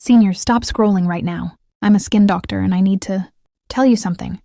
Seniors, stop scrolling right now. I'm a skin doctor and I need to tell you something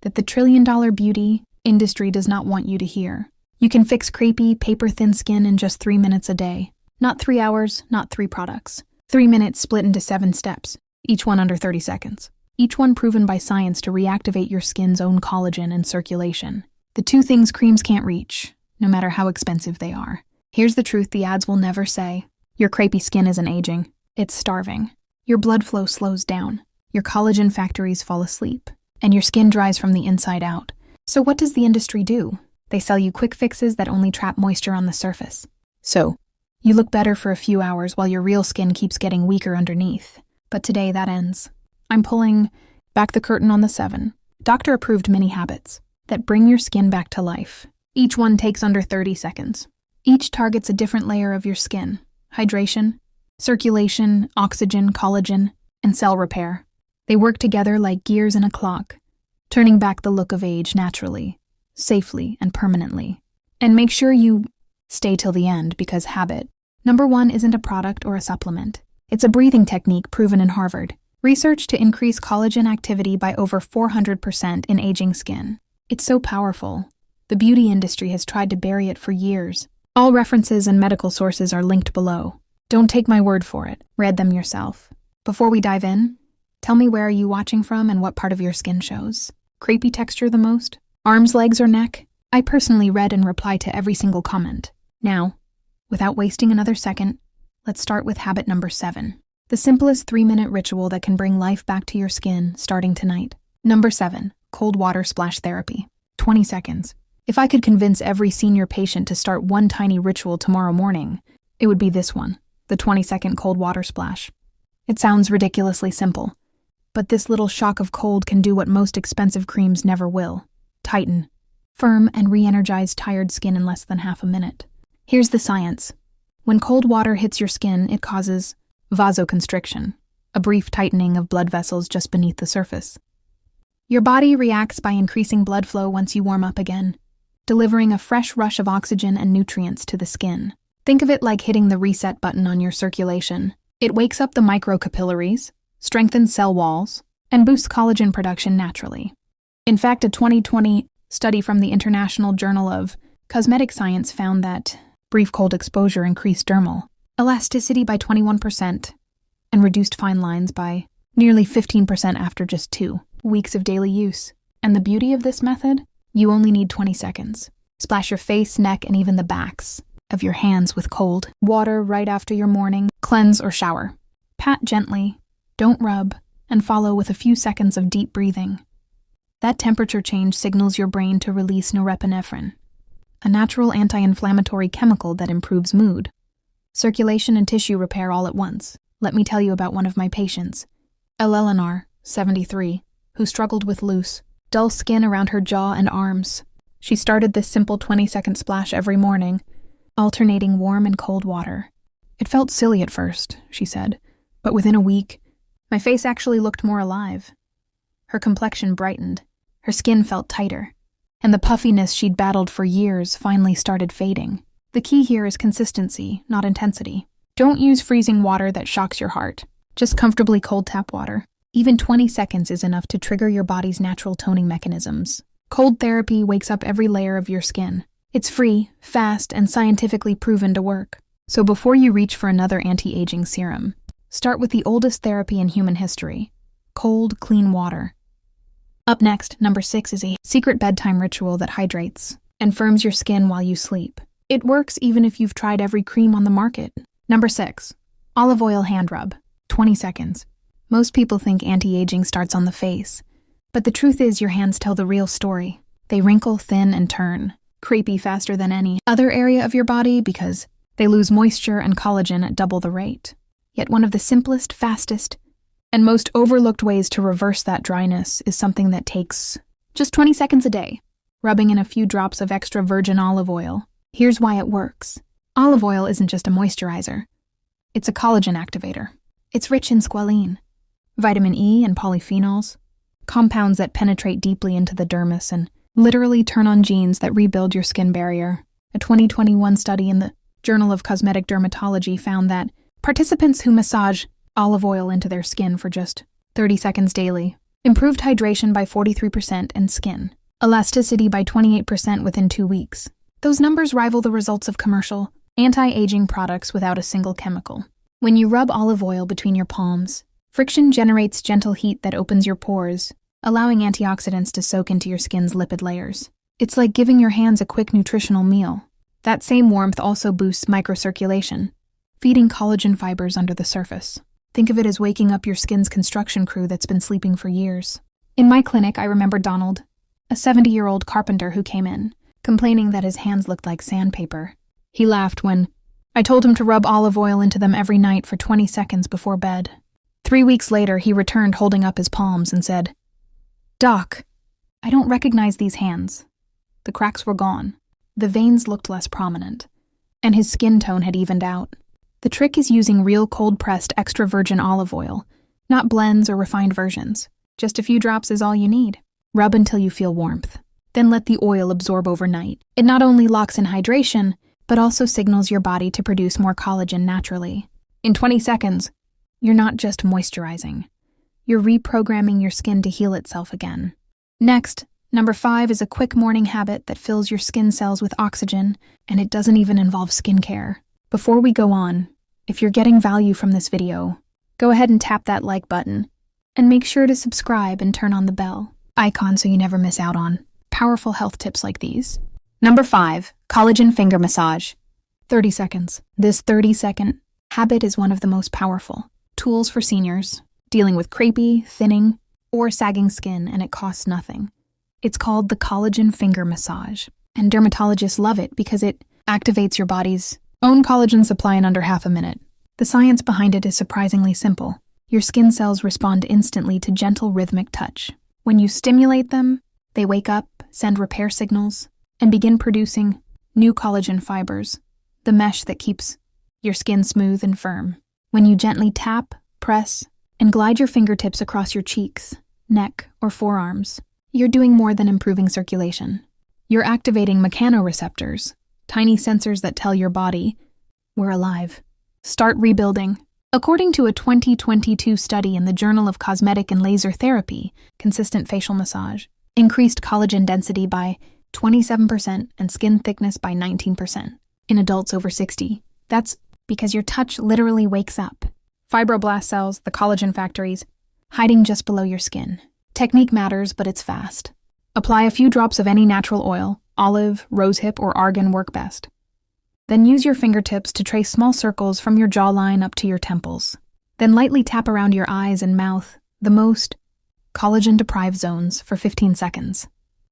that the trillion-dollar beauty industry does not want you to hear. You can fix crepey, paper-thin skin in just 3 minutes a day. Not 3 hours, not 3 products. 3 minutes split into 7 steps, each one under 30 seconds. Each one proven by science to reactivate your skin's own collagen and circulation. The 2 things creams can't reach, no matter how expensive they are. Here's the truth the ads will never say. Your crepey skin isn't aging. It's starving. Your blood flow slows down. Your collagen factories fall asleep. And your skin dries from the inside out. So what does the industry do? They sell you quick fixes that only trap moisture on the surface. So, you look better for a few hours while your real skin keeps getting weaker underneath. But today that ends. I'm pulling back the curtain on the 7 doctor-approved mini habits that bring your skin back to life. Each one takes under 30 seconds. Each targets a different layer of your skin: hydration, circulation, oxygen, collagen, and cell repair. They work together like gears in a clock, turning back the look of age naturally, safely, and permanently. And make sure you stay till the end, because habit number 1 isn't a product or a supplement. It's a breathing technique proven in Harvard. Research to increase collagen activity by over 400% in aging skin. It's so powerful. The beauty industry has tried to bury it for years. All references and medical sources are linked below. Don't take my word for it. Read them yourself. Before we dive in, tell me, where are you watching from and what part of your skin shows crepey texture the most? Arms, legs, or neck? I personally read and reply to every single comment. Now, without wasting another second, let's start with habit number 7. The simplest 3-minute ritual that can bring life back to your skin starting tonight. Number 7, cold water splash therapy. 20 seconds. If I could convince every senior patient to start one tiny ritual tomorrow morning, it would be this one, the 20-second cold water splash. It sounds ridiculously simple, but this little shock of cold can do what most expensive creams never will: tighten, firm, and re-energize tired skin in less than half a minute. Here's the science. When cold water hits your skin, it causes vasoconstriction, a brief tightening of blood vessels just beneath the surface. Your body reacts by increasing blood flow once you warm up again, delivering a fresh rush of oxygen and nutrients to the skin. Think of it like hitting the reset button on your circulation. It wakes up the microcapillaries, strengthens cell walls, and boosts collagen production naturally. In fact, a 2020 study from the International Journal of Cosmetic Science found that brief cold exposure increased dermal elasticity by 21% and reduced fine lines by nearly 15% after just 2 weeks of daily use. And the beauty of this method? You only need 20 seconds. Splash your face, neck, and even the backs of your hands with cold water right after your morning cleanse or shower. Pat gently, don't rub, and follow with a few seconds of deep breathing. That temperature change signals your brain to release norepinephrine, a natural anti-inflammatory chemical that improves mood, circulation, and tissue repair all at once. Let me tell you about one of my patients, Eleanor, 73, who struggled with loose, dull skin around her jaw and arms. She started this simple 20-second splash every morning, alternating warm and cold water. It felt silly at first, she said, but within a week, my face actually looked more alive. Her complexion brightened, her skin felt tighter, and the puffiness she'd battled for years finally started fading. The key here is consistency, not intensity. Don't use freezing water that shocks your heart. Just comfortably cold tap water. Even 20 seconds is enough to trigger your body's natural toning mechanisms. Cold therapy wakes up every layer of your skin. It's free, fast, and scientifically proven to work. So before you reach for another anti-aging serum, start with the oldest therapy in human history: cold, clean water. Up next, number 6 is a secret bedtime ritual that hydrates and firms your skin while you sleep. It works even if you've tried every cream on the market. Number 6, olive oil hand rub. 20 seconds. Most people think anti-aging starts on the face, but the truth is your hands tell the real story. They wrinkle, thin, and turn crepey faster than any other area of your body because they lose moisture and collagen at double the rate. Yet one of the simplest, fastest, and most overlooked ways to reverse that dryness is something that takes just 20 seconds a day, rubbing in a few drops of extra virgin olive oil. Here's why it works. Olive oil isn't just a moisturizer. It's a collagen activator. It's rich in squalene, vitamin E, and polyphenols, compounds that penetrate deeply into the dermis and literally turn on genes that rebuild your skin barrier. A 2021 study in the Journal of Cosmetic Dermatology found that participants who massage olive oil into their skin for just 30 seconds daily. Improved hydration by 43% and skin elasticity by 28% within 2 weeks. Those numbers rival the results of commercial anti-aging products without a single chemical. When you rub olive oil between your palms, friction generates gentle heat that opens your pores, allowing antioxidants to soak into your skin's lipid layers. It's like giving your hands a quick nutritional meal. That same warmth also boosts microcirculation, feeding collagen fibers under the surface. Think of it as waking up your skin's construction crew that's been sleeping for years. In my clinic, I remember Donald, a 70-year-old carpenter who came in, complaining that his hands looked like sandpaper. He laughed when I told him to rub olive oil into them every night for 20 seconds before bed. 3 weeks later, he returned holding up his palms and said, "Doc, I don't recognize these hands." The cracks were gone. The veins looked less prominent, and his skin tone had evened out. The trick is using real cold-pressed extra virgin olive oil, not blends or refined versions. Just a few drops is all you need. Rub until you feel warmth. Then let the oil absorb overnight. It not only locks in hydration, but also signals your body to produce more collagen naturally. In 20 seconds, you're not just moisturizing. You're reprogramming your skin to heal itself again. Next, number 5 is a quick morning habit that fills your skin cells with oxygen, and it doesn't even involve skincare. Before we go on, if you're getting value from this video, go ahead and tap that like button, and make sure to subscribe and turn on the bell icon so you never miss out on powerful health tips like these. Number 5, collagen finger massage. 30 seconds. This 30-second habit is one of the most powerful tools for seniors dealing with crepey, thinning, or sagging skin, and it costs nothing. It's called the collagen finger massage, and dermatologists love it because it activates your body's own collagen supply in under half a minute. The science behind it is surprisingly simple. Your skin cells respond instantly to gentle rhythmic touch. When you stimulate them, they wake up, send repair signals, and begin producing new collagen fibers, the mesh that keeps your skin smooth and firm. When you gently tap, press, and glide your fingertips across your cheeks, neck, or forearms, you're doing more than improving circulation. You're activating mechanoreceptors, tiny sensors that tell your body, "We're alive. Start rebuilding." According to a 2022 study in the Journal of Cosmetic and Laser Therapy, consistent facial massage increased collagen density by 27% and skin thickness by 19% in adults over 60. That's because your touch literally wakes up fibroblast cells, the collagen factories, hiding just below your skin. Technique matters, but it's fast. Apply a few drops of any natural oil, olive, rosehip, or argan work best. Then use your fingertips to trace small circles from your jawline up to your temples. Then lightly tap around your eyes and mouth, the most collagen-deprived zones, for 15 seconds.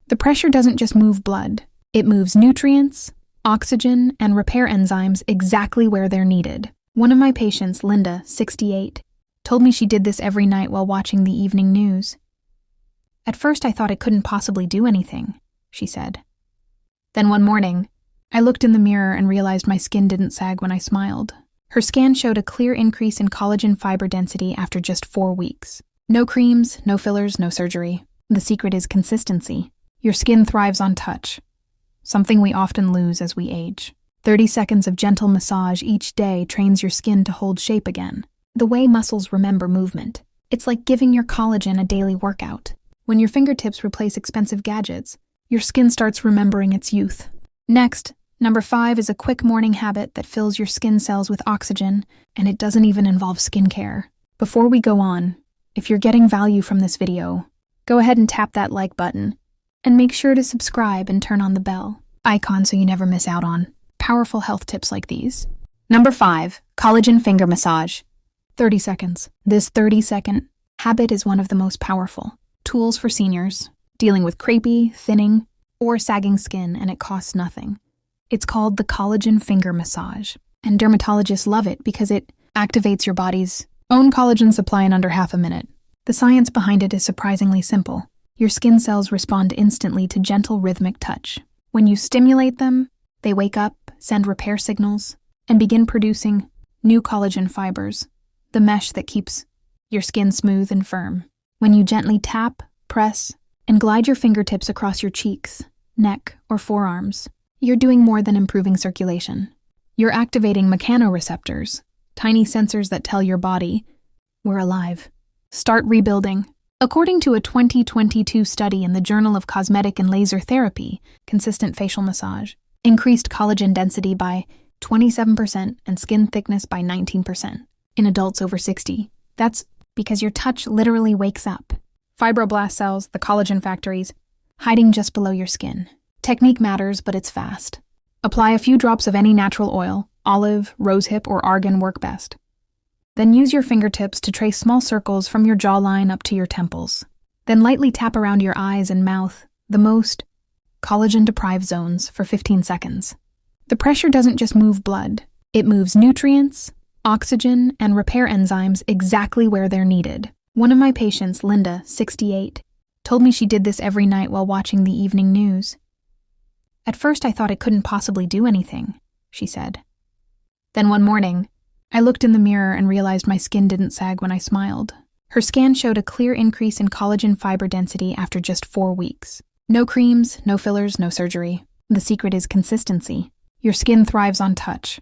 The pressure doesn't just move blood. It moves nutrients, oxygen, and repair enzymes exactly where they're needed. One of my patients, Linda, 68, told me she did this every night while watching the evening news. "At first I thought it couldn't possibly do anything," she said. "Then one morning, I looked in the mirror and realized my skin didn't sag when I smiled." Her scan showed a clear increase in collagen fiber density after just 4 weeks. No creams, no fillers, no surgery. The secret is consistency. Your skin thrives on touch, something we often lose as we age. 30 seconds of gentle massage each day trains your skin to hold shape again. The way muscles remember movement. It's like giving your collagen a daily workout. When your fingertips replace expensive gadgets, your skin starts remembering its youth. Next, number 5 is a quick morning habit that fills your skin cells with oxygen, and it doesn't even involve skincare. Before we go on, if you're getting value from this video, go ahead and tap that like button, and make sure to subscribe and turn on the bell icon so you never miss out on powerful health tips like these. Number 5, collagen finger massage. 30 seconds. This 30-second habit is one of the most powerful tools for seniors dealing with crepey, thinning, or sagging skin, and it costs nothing. It's called the collagen finger massage, and dermatologists love it because it activates your body's own collagen supply in under half a minute. The science behind it is surprisingly simple. Your skin cells respond instantly to gentle rhythmic touch. When you stimulate them, they wake up, send repair signals, and begin producing new collagen fibers, the mesh that keeps your skin smooth and firm. When you gently tap, press, and glide your fingertips across your cheeks, neck, or forearms, you're doing more than improving circulation. You're activating mechanoreceptors, tiny sensors that tell your body, We're alive. Start rebuilding. According to a 2022 study in the Journal of Cosmetic and Laser Therapy, consistent facial massage increased collagen density by 27% and skin thickness by 19% in adults over 60. That's because your touch literally wakes up fibroblast cells, the collagen factories, hiding just below your skin. Technique matters, but it's fast. Apply a few drops of any natural oil, olive, rosehip, or argan work best. Then use your fingertips to trace small circles from your jawline up to your temples. Then lightly tap around your eyes and mouth, the most collagen-deprived zones, for 15 seconds. The pressure doesn't just move blood. It moves nutrients, oxygen, and repair enzymes exactly where they're needed. One of my patients, Linda, 68, told me she did this every night while watching the evening news. At first, I thought it couldn't possibly do anything, she said. Then one morning, I looked in the mirror and realized my skin didn't sag when I smiled. Her scan showed a clear increase in collagen fiber density after just 4 weeks. No creams, no fillers, no surgery. The secret is consistency. Your skin thrives on touch,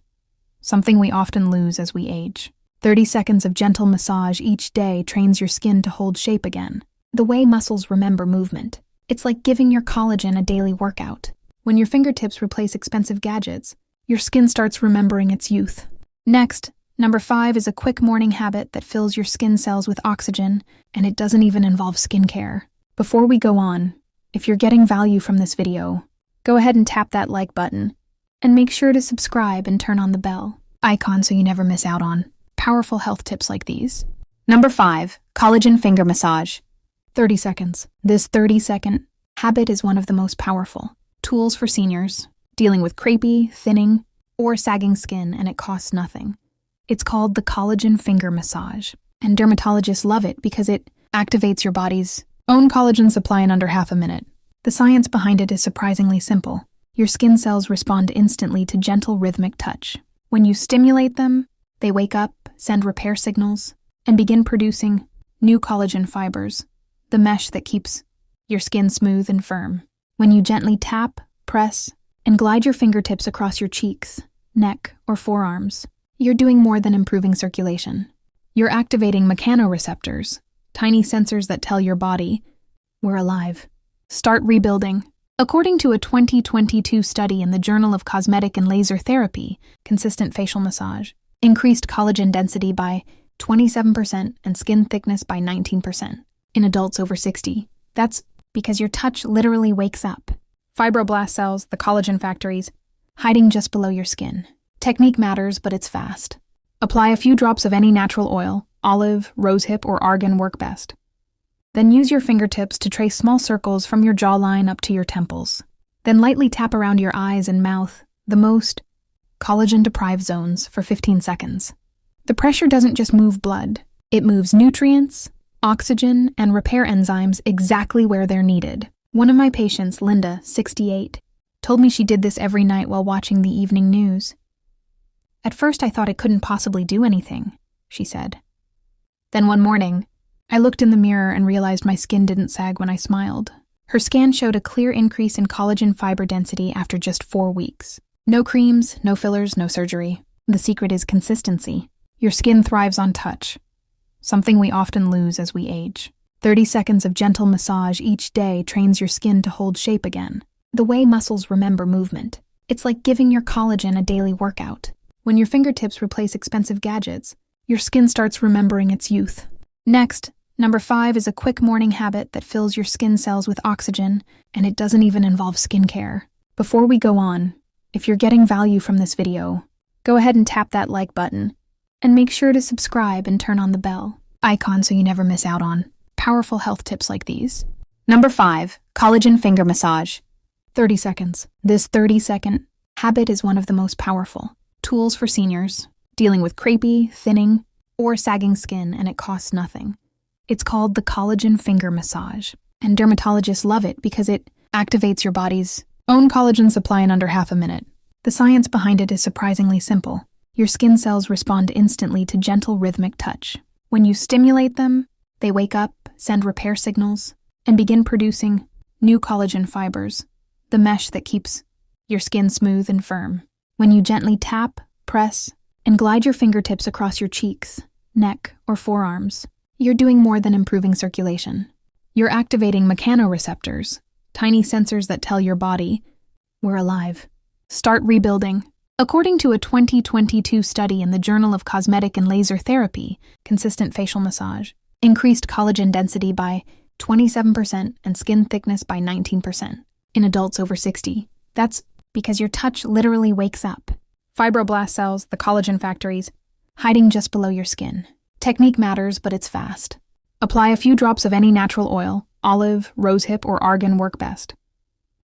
something we often lose as we age. 30 seconds of gentle massage each day trains your skin to hold shape again. The way muscles remember movement. It's like giving your collagen a daily workout. When your fingertips replace expensive gadgets, your skin starts remembering its youth. Next, number 5 is a quick morning habit that fills your skin cells with oxygen, and it doesn't even involve skincare. Before we go on, if you're getting value from this video, go ahead and tap that like button, and make sure to subscribe and turn on the bell icon so you never miss out on powerful health tips like these. Number 5, collagen finger massage. 30 seconds. This 30-second habit is one of the most powerful tools for seniors dealing with crepey, thinning, or sagging skin, and it costs nothing. It's called the collagen finger massage, and dermatologists love it because it activates your body's own collagen supply in under half a minute. The science behind it is surprisingly simple. Your skin cells respond instantly to gentle rhythmic touch. When you stimulate them, they wake up, send repair signals, and begin producing new collagen fibers, the mesh that keeps your skin smooth and firm. When you gently tap, press, and glide your fingertips across your cheeks, neck, or forearms, you're doing more than improving circulation. You're activating mechanoreceptors, tiny sensors that tell your body, we're alive. Start rebuilding. According to a 2022 study in the Journal of Cosmetic and Laser Therapy, consistent facial massage increased collagen density by 27% and skin thickness by 19% in adults over 60. That's because your touch literally wakes up fibroblast cells, the collagen factories, hiding just below your skin. Technique matters, but it's fast. Apply a few drops of any natural oil, olive, rosehip, or argan work best. Then use your fingertips to trace small circles from your jawline up to your temples. Then lightly tap around your eyes and mouth, the most collagen-deprived zones, for 15 seconds. The pressure doesn't just move blood. It moves nutrients, oxygen, and repair enzymes exactly where they're needed. One of my patients, Linda, 68, told me she did this every night while watching the evening news. At first, I thought it couldn't possibly do anything, she said. Then one morning, I looked in the mirror and realized my skin didn't sag when I smiled. Her scan showed a clear increase in collagen fiber density after just 4 weeks. No creams, no fillers, no surgery. The secret is consistency. Your skin thrives on touch, something we often lose as we age. 30 seconds of gentle massage each day trains your skin to hold shape again. The way muscles remember movement. It's like giving your collagen a daily workout. When your fingertips replace expensive gadgets, your skin starts remembering its youth. Next, number 5 is a quick morning habit that fills your skin cells with oxygen, and it doesn't even involve skincare. Before we go on, if you're getting value from this video, go ahead and tap that like button, and make sure to subscribe and turn on the bell icon so you never miss out on powerful health tips like these. Number 5, collagen finger massage. 30 seconds. This 30-second habit is one of the most powerful tools for seniors dealing with crepey, thinning, or sagging skin, and it costs nothing. It's called the collagen finger massage, and dermatologists love it because it activates your body's own collagen supply in under half a minute. The science behind it is surprisingly simple. Your skin cells respond instantly to gentle rhythmic touch. When you stimulate them, they wake up, send repair signals, and begin producing new collagen fibers, the mesh that keeps your skin smooth and firm. When you gently tap, press, and glide your fingertips across your cheeks, neck, or forearms, you're doing more than improving circulation. You're activating mechanoreceptors, tiny sensors that tell your body, we're alive. Start rebuilding. According to a 2022 study in the Journal of Cosmetic and Laser Therapy, consistent facial massage increased collagen density by 27% and skin thickness by 19% in adults over 60. That's because your touch literally wakes up fibroblast cells, the collagen factories, hiding just below your skin. Technique matters, but it's fast. Apply a few drops of any natural oil, olive, rosehip, or argan work best.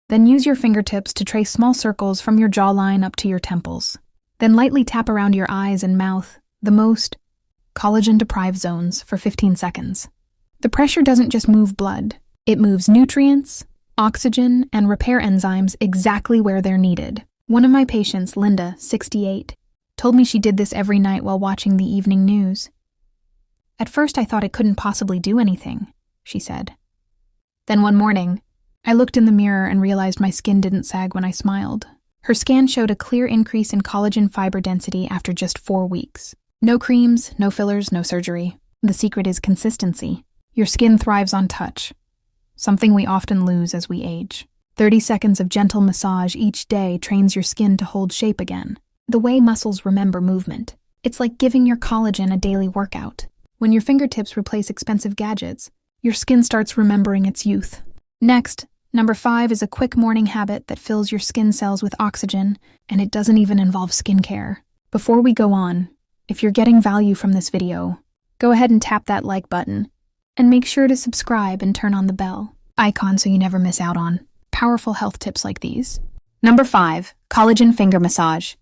Then use your fingertips to trace small circles from your jawline up to your temples. Then lightly tap around your eyes and mouth, the most collagen-deprived zones, for 15 seconds. The pressure doesn't just move blood. It moves nutrients, oxygen, and repair enzymes exactly where they're needed. One of my patients, Linda, 68, told me she did this every night while watching the evening news. At first, I thought it couldn't possibly do anything, she said. Then one morning, I looked in the mirror and realized my skin didn't sag when I smiled. Her scan showed a clear increase in collagen fiber density after just 4 weeks. No creams, no fillers, no surgery. The secret is consistency. Your skin thrives on touch, something we often lose as we age. 30 seconds of gentle massage each day trains your skin to hold shape again. The way muscles remember movement. It's like giving your collagen a daily workout. When your fingertips replace expensive gadgets, your skin starts remembering its youth. Next, number 5 is a quick morning habit that fills your skin cells with oxygen, and it doesn't even involve skincare. Before we go on, if you're getting value from this video, go ahead and tap that like button, and make sure to subscribe and turn on the bell icon so you never miss out on powerful health tips like these. Number 5, collagen finger massage.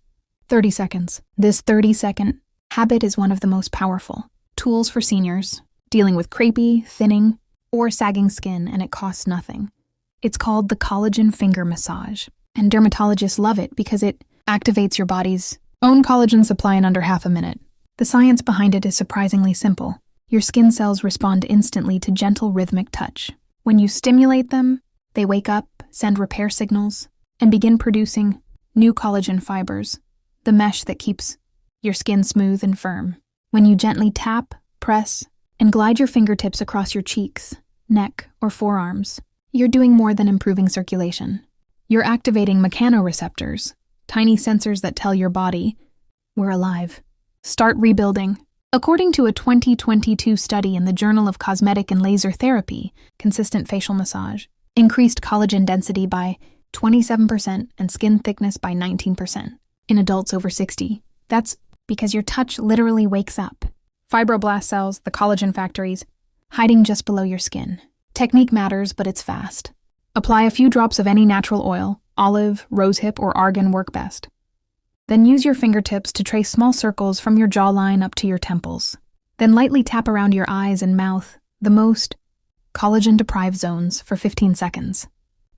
30 seconds. This 30-second habit is one of the most powerful tools for seniors dealing with crepey, thinning, or sagging skin, and it costs nothing. It's called the collagen finger massage, and dermatologists love it because it activates your body's own collagen supply in under half a minute. The science behind it is surprisingly simple. Your skin cells respond instantly to gentle rhythmic touch. When you stimulate them, they wake up, send repair signals, and begin producing new collagen fibers, the mesh that keeps your skin smooth and firm. When you gently tap, press, and glide your fingertips across your cheeks, neck, or forearms, you're doing more than improving circulation. You're activating mechanoreceptors, tiny sensors that tell your body, we're alive. Start rebuilding. According to a 2022 study in the Journal of Cosmetic and Laser Therapy, consistent facial massage increased collagen density by 27% and skin thickness by 19% in adults over 60. That's because your touch literally wakes up fibroblast cells, the collagen factories, hiding just below your skin. Technique matters, but it's fast. Apply a few drops of any natural oil, olive, rosehip, or argan work best. Then use your fingertips to trace small circles from your jawline up to your temples. Then lightly tap around your eyes and mouth, the most collagen-deprived zones, for 15 seconds.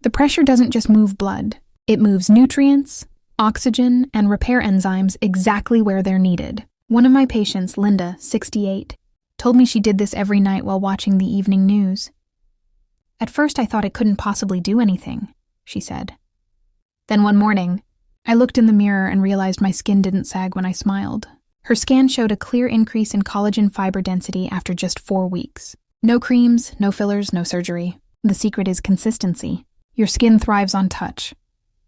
The pressure doesn't just move blood. It moves nutrients, oxygen, and repair enzymes exactly where they're needed. One of my patients, Linda, 68, told me she did this every night while watching the evening news. At first, I thought it couldn't possibly do anything, she said. Then one morning, I looked in the mirror and realized my skin didn't sag when I smiled. Her scan showed a clear increase in collagen fiber density after just 4 weeks. No creams, no fillers, no surgery. The secret is consistency. Your skin thrives on touch,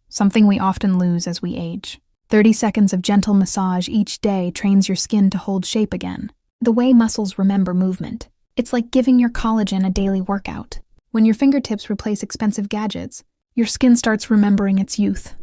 something we often lose as we age. 30 seconds of gentle massage each day trains your skin to hold shape again. The way muscles remember movement. It's like giving your collagen a daily workout. When your fingertips replace expensive gadgets, your skin starts remembering its youth.